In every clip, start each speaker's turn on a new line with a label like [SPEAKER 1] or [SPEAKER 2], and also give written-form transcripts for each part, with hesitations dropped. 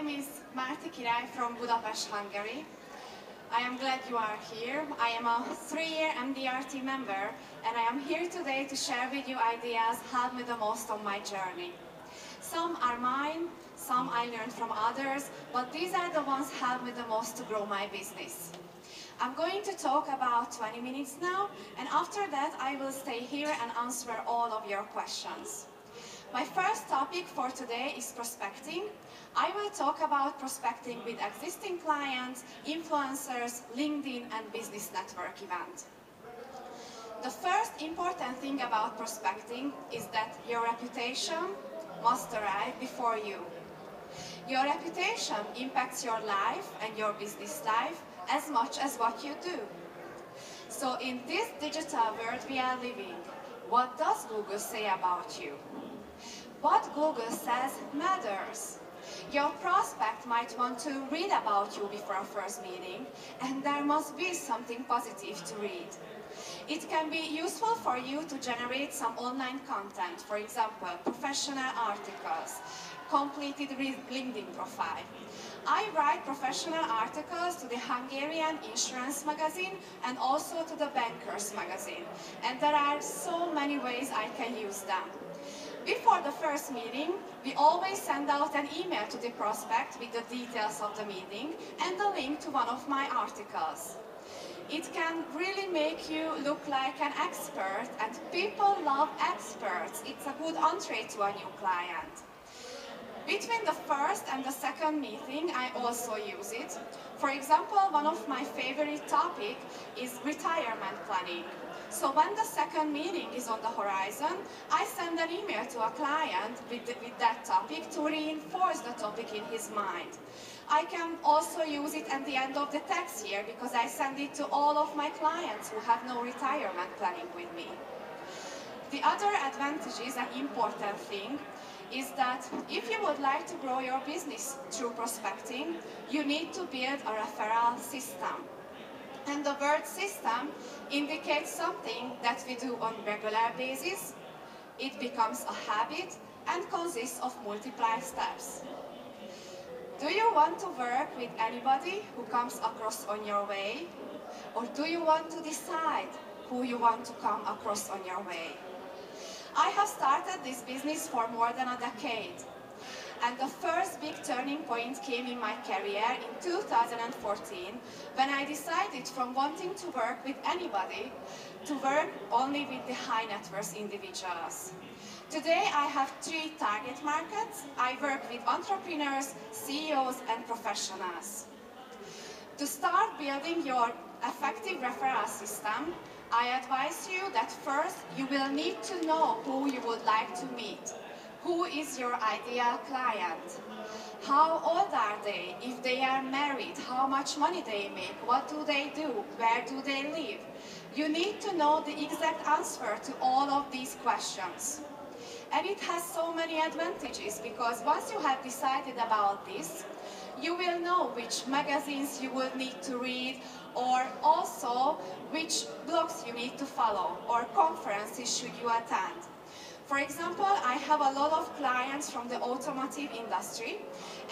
[SPEAKER 1] name is Márti Király from Budapest, Hungary. I am glad you are here. I am a 3-year MDRT member, and I am here today to share with you ideas help me the most on my journey. Some are mine, some I learned from others, but these are the ones help me the most to grow my business. I'm going to talk about 20 minutes now, and after that I will stay here and answer all of your questions. My first topic for today is prospecting. I will talk about prospecting with existing clients, influencers, LinkedIn and business network event. The first important thing about prospecting is that your reputation must arrive before you. Your reputation impacts your life and your business life as much as what you do. So in this digital world we are living, what does Google say about you? What Google says matters. Your prospect might want to read about you before a first meeting, and there must be something positive to read. It can be useful for you to generate some online content, for example, professional articles, completed LinkedIn profile. I write professional articles to the Hungarian Insurance Magazine and also to the Bankers Magazine, and there are so many ways I can use them. Before the first meeting, we always send out an email to the prospect with the details of the meeting and the link to one of my articles. It can really make you look like an expert, and people love experts. It's a good entree to a new client. Between the first and the second meeting, I also use it. For example, one of my favorite topics is retirement planning. So when the second meeting is on the horizon, I send an email to a client with that topic to reinforce the topic in his mind. I can also use it at the end of the tax year because I send it to all of my clients who have no retirement planning with me. The other advantage is an important thing is that if you would like to grow your business through prospecting, you need to build a referral system. And the word system indicates something that we do on a regular basis. It becomes a habit and consists of multiple steps. Do you want to work with anybody who comes across on your way? Or do you want to decide who you want to come across on your way? I have started this business for more than a decade. And the first big turning point came in my career in 2014 when I decided from wanting to work with anybody to work only with the high net worth individuals. Today I have 3 target markets. I work with entrepreneurs, CEOs and professionals. To start building your effective referral system, I advise you that first you will need to know who you would like to meet. Who is your ideal client? How old are they? If they are married, how much money they make? What do they do? Where do they live? You need to know the exact answer to all of these questions. And it has so many advantages because once you have decided about this, you will know which magazines you will need to read, or also which blogs you need to follow, or conferences should you attend. For example, I have a lot of clients from the automotive industry,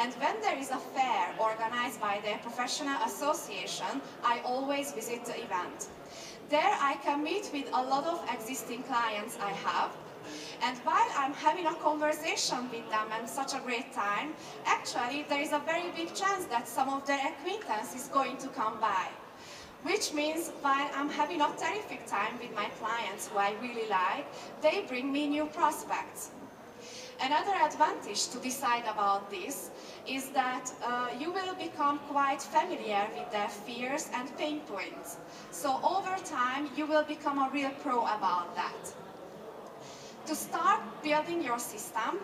[SPEAKER 1] and when there is a fair organized by their professional association, I always visit the event. There I can meet with a lot of existing clients I have, and while I'm having a conversation with them and such a great time, actually there is a very big chance that some of their acquaintance is going to come by. Which means while I'm having a terrific time with my clients who I really like, they bring me new prospects. Another advantage to decide about this is that you will become quite familiar with their fears and pain points. So over time you will become a real pro about that. To start building your system,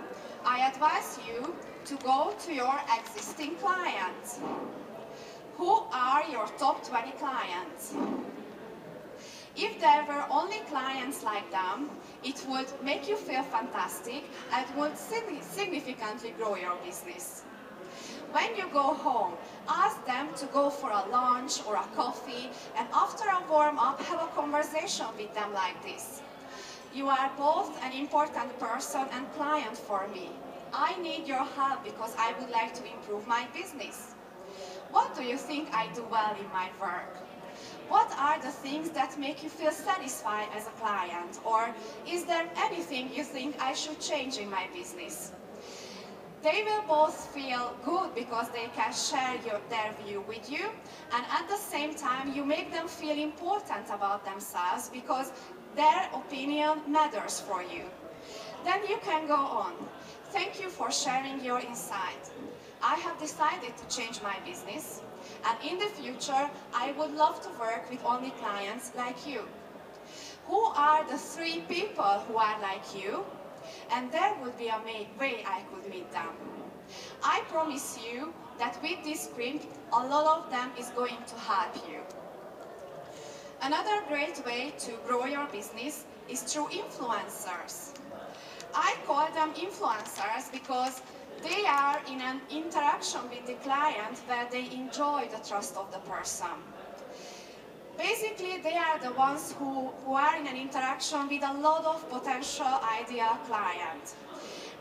[SPEAKER 1] I advise you to go to your existing clients. Who are your top 20 clients? If there were only clients like them, it would make you feel fantastic and would significantly grow your business. When you go home, ask them to go for a lunch or a coffee, and after a warm-up, have a conversation with them like this. You are both an important person and client for me. I need your help because I would like to improve my business. What do you think I do well in my work? What are the things that make you feel satisfied as a client? Or is there anything you think I should change in my business? They will both feel good because they can share their view with you, and at the same time you make them feel important about themselves because their opinion matters for you. Then you can go on. Thank you for sharing your insight. I have decided to change my business, and in the future I would love to work with only clients like you. Who are the 3 people who are like you? And there would be a way I could meet them. I promise you that with this script, a lot of them is going to help you. Another great way to grow your business is through influencers. I call them influencers because they are in an interaction with the client where they enjoy the trust of the person. Basically, they are the ones who are in an interaction with a lot of potential ideal clients.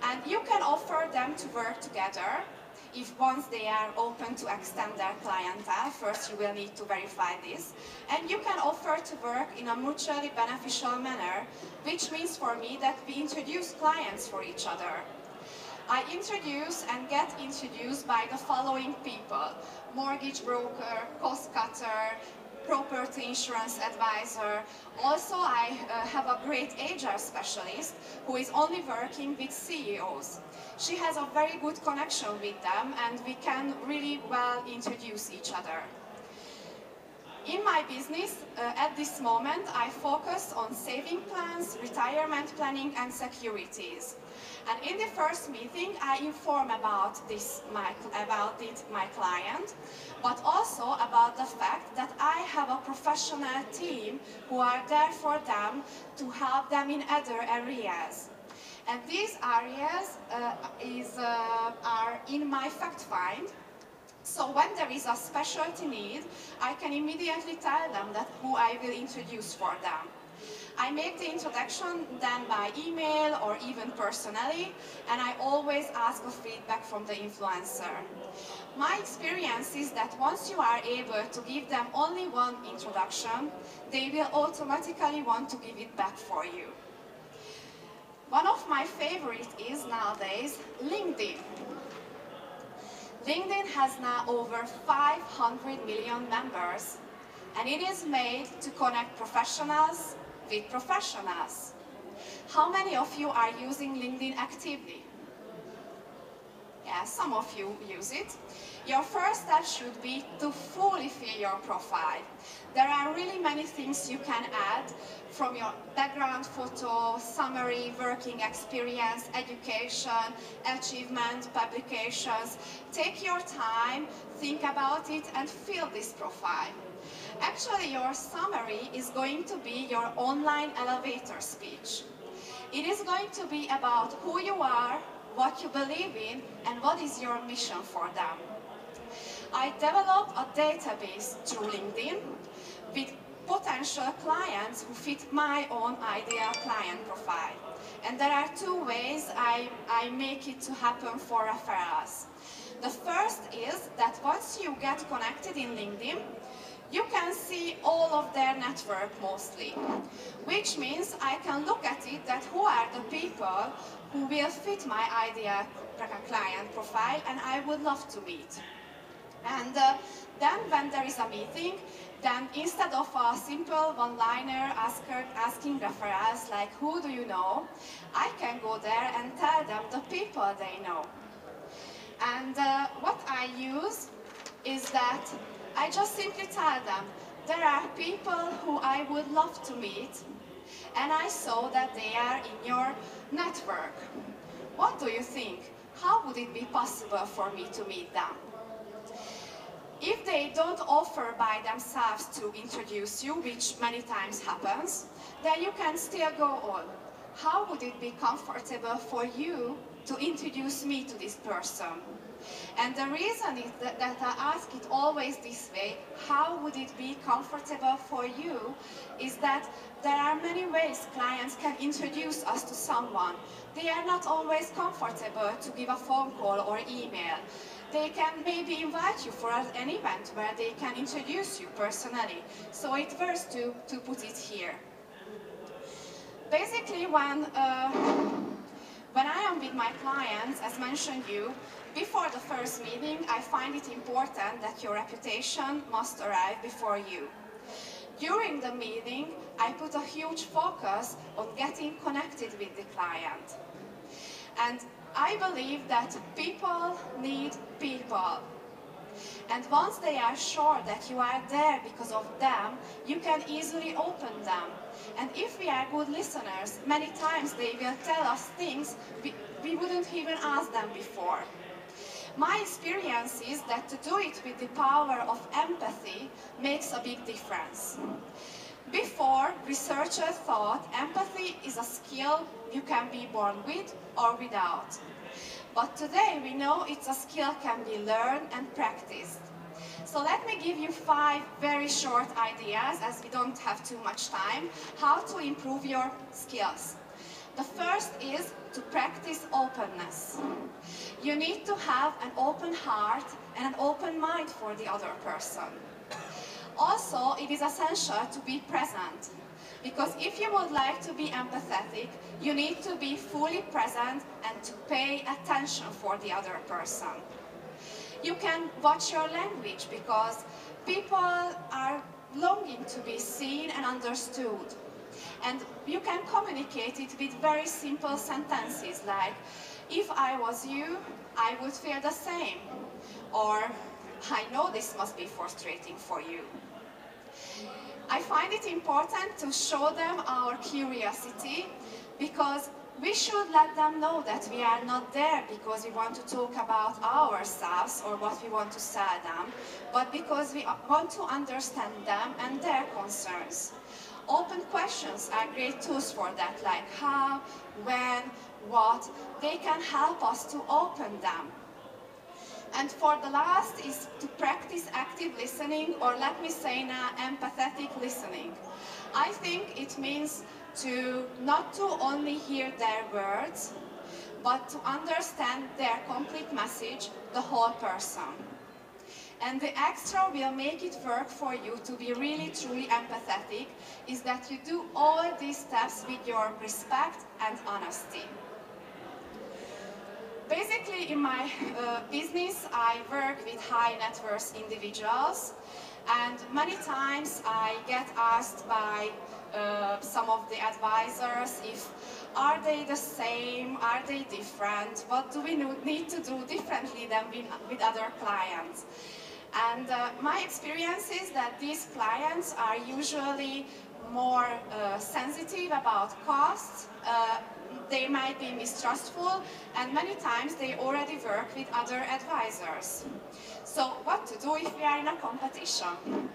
[SPEAKER 1] And you can offer them to work together if once they are open to extend their clientele. First, you will need to verify this. And you can offer to work in a mutually beneficial manner, which means for me that we introduce clients for each other. I introduce and get introduced by the following people: mortgage broker, cost cutter, property insurance advisor. Also, I have a great HR specialist who is only working with CEOs. She has a very good connection with them, and we can really well introduce each other. In my business, at this moment, I focus on saving plans, retirement planning, and securities. And in the first meeting, I inform about my client, but also about the fact that I have a professional team who are there for them to help them in other areas. And these areas are in my fact find. So when there is a specialty need, I can immediately tell them that who I will introduce for them. I make the introduction then by email or even personally, and I always ask for feedback from the influencer. My experience is that once you are able to give them only one introduction, they will automatically want to give it back for you. One of my favorites is nowadays LinkedIn. LinkedIn has now over 500 million members, and it is made to connect professionals with professionals. How many of you are using LinkedIn actively? Yeah, some of you use it. Your first step should be to fully fill your profile. There are really many things you can add, from your background photo, summary, working experience, education, achievement, publications. Take your time, think about it, and fill this profile. Actually, your summary is going to be your online elevator speech. It is going to be about who you are, what you believe in, and what is your mission for them. I developed a database through LinkedIn with potential clients who fit my own ideal client profile. And there are 2 ways I make it to happen for referrals. The first is that once you get connected in LinkedIn, you can see all of their network mostly, which means I can look at it that who are the people who will fit my ideal client profile and I would love to meet. And then when there is a meeting, then instead of a simple one-liner asking referrals like who do you know, I can go there and tell them the people they know. And what I use is that I just simply tell them, there are people who I would love to meet, and I saw that they are in your network. What do you think? How would it be possible for me to meet them? If they don't offer by themselves to introduce you, which many times happens, then you can still go on. how would it be comfortable for you to introduce me to this person? And the reason is that I ask it always this way, how would it be comfortable for you, is that there are many ways clients can introduce us to someone. They are not always comfortable to give a phone call or email. They can maybe invite you for an event where they can introduce you personally. So it works to put it here. Basically, when I am with my clients, as mentioned you, before the first meeting, I find it important that your reputation must arrive before you. During the meeting, I put a huge focus on getting connected with the client. And I believe that people need people. And once they are sure that you are there because of them, you can easily open them. And if we are good listeners, many times they will tell us things we wouldn't even ask them before. My experience is that to do it with the power of empathy makes a big difference. Before, researchers thought empathy is a skill you can be born with or without. But today we know it's a skill can be learned and practiced. So let me give you 5 very short ideas, as we don't have too much time, how to improve your skills. The first is to practice openness. You need to have an open heart and an open mind for the other person. Also, it is essential to be present, because if you would like to be empathetic, you need to be fully present and to pay attention for the other person. You can watch your language, because people are longing to be seen and understood. And you can communicate it with very simple sentences like, if I was you, I would feel the same. Or, I know this must be frustrating for you. I find it important to show them our curiosity, because we should let them know that we are not there because we want to talk about ourselves or what we want to sell them, but because we want to understand them and their concerns. Open questions are great tools for that, like how, when, what. They can help us to open them. And for the last is to practice active listening, or let me say now, empathetic listening. I think it means to not to only hear their words, but to understand their complete message, the whole person. And the extra will make it work for you to be really truly empathetic, is that you do all these steps with your respect and honesty. Basically, in my business, I work with high net worth individuals, and many times I get asked by some of the advisors if are they the same, are they different, what do we need to do differently than with other clients. And my experience is that these clients are usually more sensitive about costs, they might be mistrustful, and many times they already work with other advisors. So what to do if we are in a competition?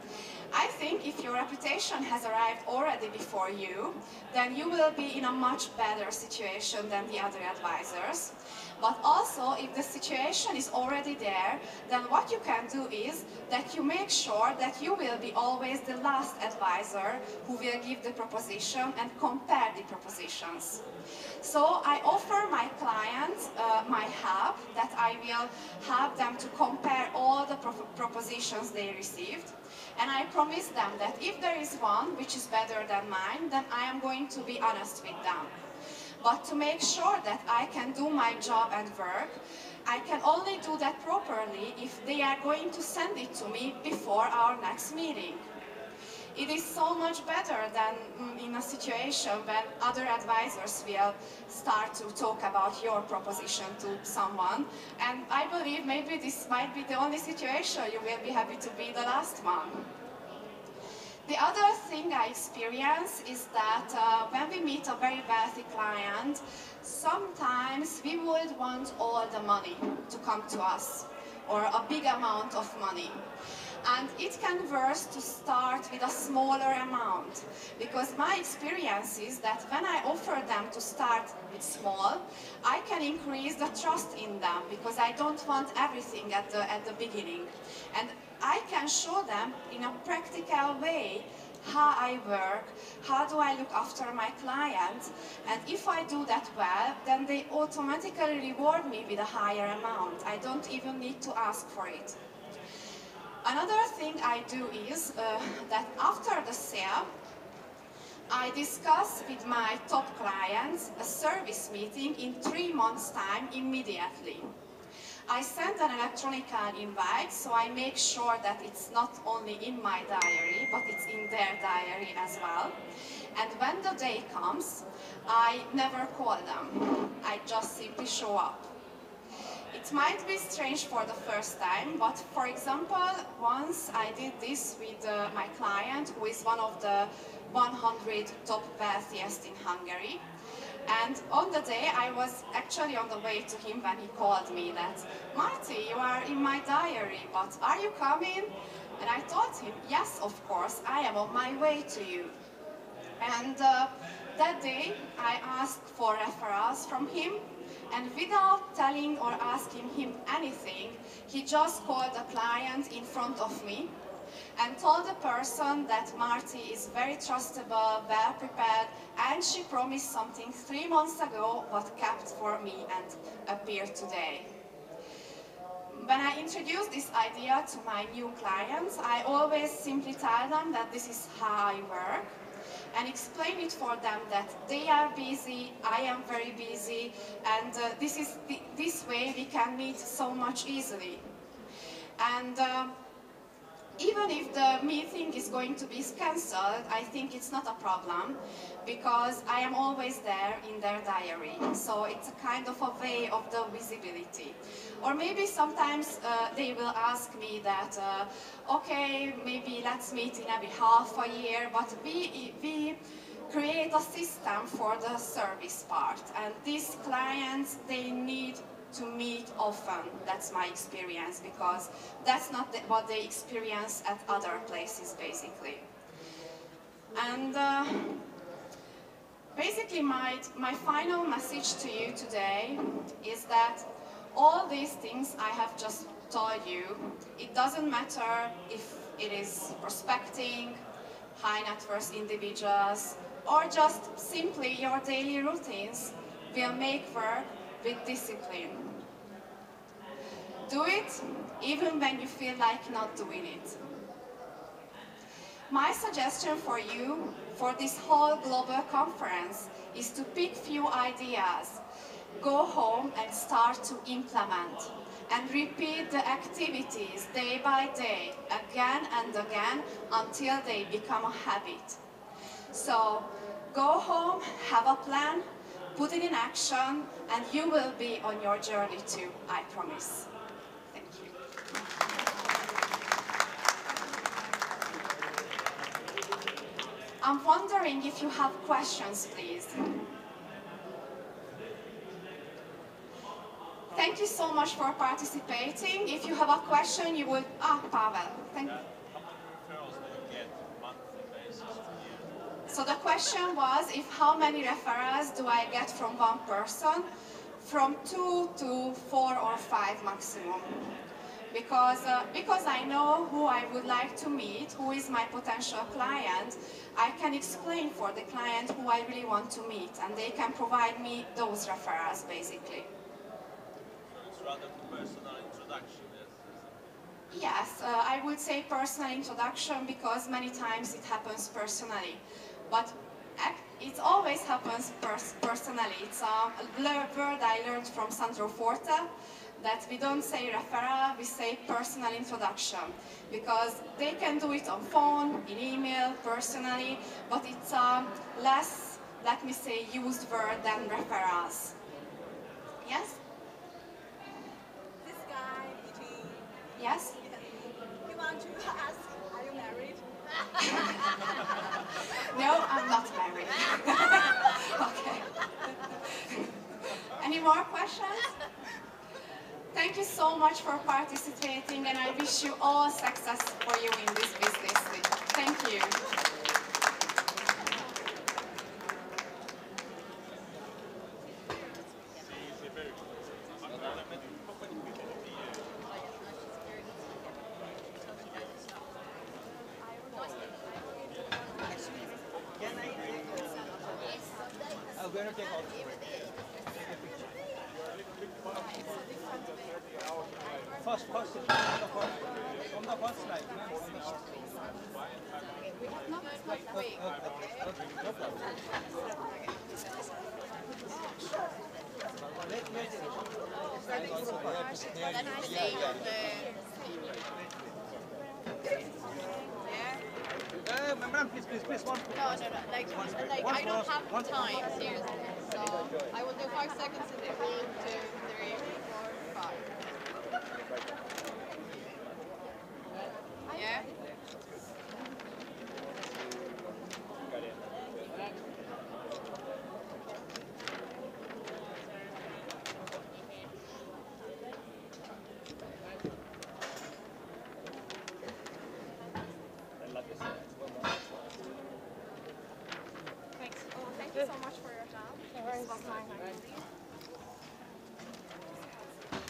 [SPEAKER 1] I think if your reputation has arrived already before you, then you will be in a much better situation than the other advisors. But also, if the situation is already there, then what you can do is that you make sure that you will be always the last advisor who will give the proposition and compare the propositions. So I offer my clients my help, that I will help them to compare all the propositions they received. And I promise them that if there is one which is better than mine, then I am going to be honest with them. But to make sure that I can do my job and work, I can only do that properly if they are going to send it to me before our next meeting. It is so much better than in a situation when other advisors will start to talk about your proposition to someone. And I believe maybe this might be the only situation you will be happy to be the last one. The other thing I experience is that when we meet a very wealthy client, sometimes we would want all the money to come to us, or a big amount of money. And it can work to start with a smaller amount, because my experience is that when I offer them to start with small, I can increase the trust in them, because I don't want everything at the beginning. And I can show them in a practical way how I work, how do I look after my clients, and if I do that well, then they automatically reward me with a higher amount. I don't even need to ask for it. Another thing I do is that after the sale, I discuss with my top clients a service meeting in 3 months' time immediately. I send an electronic invite, so I make sure that it's not only in my diary, but it's in their diary as well. And when the day comes, I never call them. I just simply show up. It might be strange for the first time, but for example, once I did this with my client, who is one of the 100 top wealthiest in Hungary. And on the day, I was actually on the way to him when he called me that, Marty, you are in my diary, but are you coming? And I told him, yes, of course, I am on my way to you. And that day, I asked for referrals from him, and without telling or asking him anything, he just called the client in front of me and told the person that Marty is very trustable, well prepared, and she promised something 3 months ago but kept for me and appeared today. When I introduce this idea to my new clients, I always simply tell them that this is how I work, and explain it for them that they are busy, I am very busy, and this way we can meet so much easily. And even if the meeting is going to be cancelled, I think it's not a problem, because I am always there in their diary. So it's a kind of a way of the visibility. Or maybe sometimes they will ask me that, okay, maybe let's meet in every half a year, but we create a system for the service part. And these clients, they need to meet often. That's my experience, because that's not what they experience at other places, basically. And basically my final message to you today is that all these things I have just told you, it doesn't matter if it is prospecting, high net worth individuals, or just simply your daily routines will make work with discipline. Do it even when you feel like not doing it. My suggestion for you for this whole global conference is to pick few ideas, go home and start to implement, and repeat the activities day by day, again and again, until they become a habit. So go home, have a plan, put it in action, and you will be on your journey too, I promise. Thank you. I'm wondering if you have questions, please. Thank you so much for participating. If you have a question, you will... Pavel. Thank you. So the question was, how many referrals do I get from one person? From 2 to 4 or 5 maximum. Because I know who I would like to meet, who is my potential client, I can explain for the client who I really want to meet, and they can provide me those referrals, basically.
[SPEAKER 2] It's rather personal introduction, yes?
[SPEAKER 1] Yes, I would say personal introduction, because many times it happens personally. But it always happens personally. It's a word I learned from Sandro Forte, that we don't say referral, we say personal introduction. Because they can do it on phone, in email, personally, but it's a less, let me say, used word than referrals. Yes?
[SPEAKER 3] This guy, Iti.
[SPEAKER 1] Yes?
[SPEAKER 3] You want to ask, are you married?
[SPEAKER 1] No, I'm not married. Okay. Any more questions? Thank you so much for participating, and I wish you all success for you in this business. Thank you.
[SPEAKER 2] I'm going to take all First, from the first slide. Membrane, please, one.
[SPEAKER 4] No, like I don't have time, seriously. So I will do 5 seconds in the 1, 2,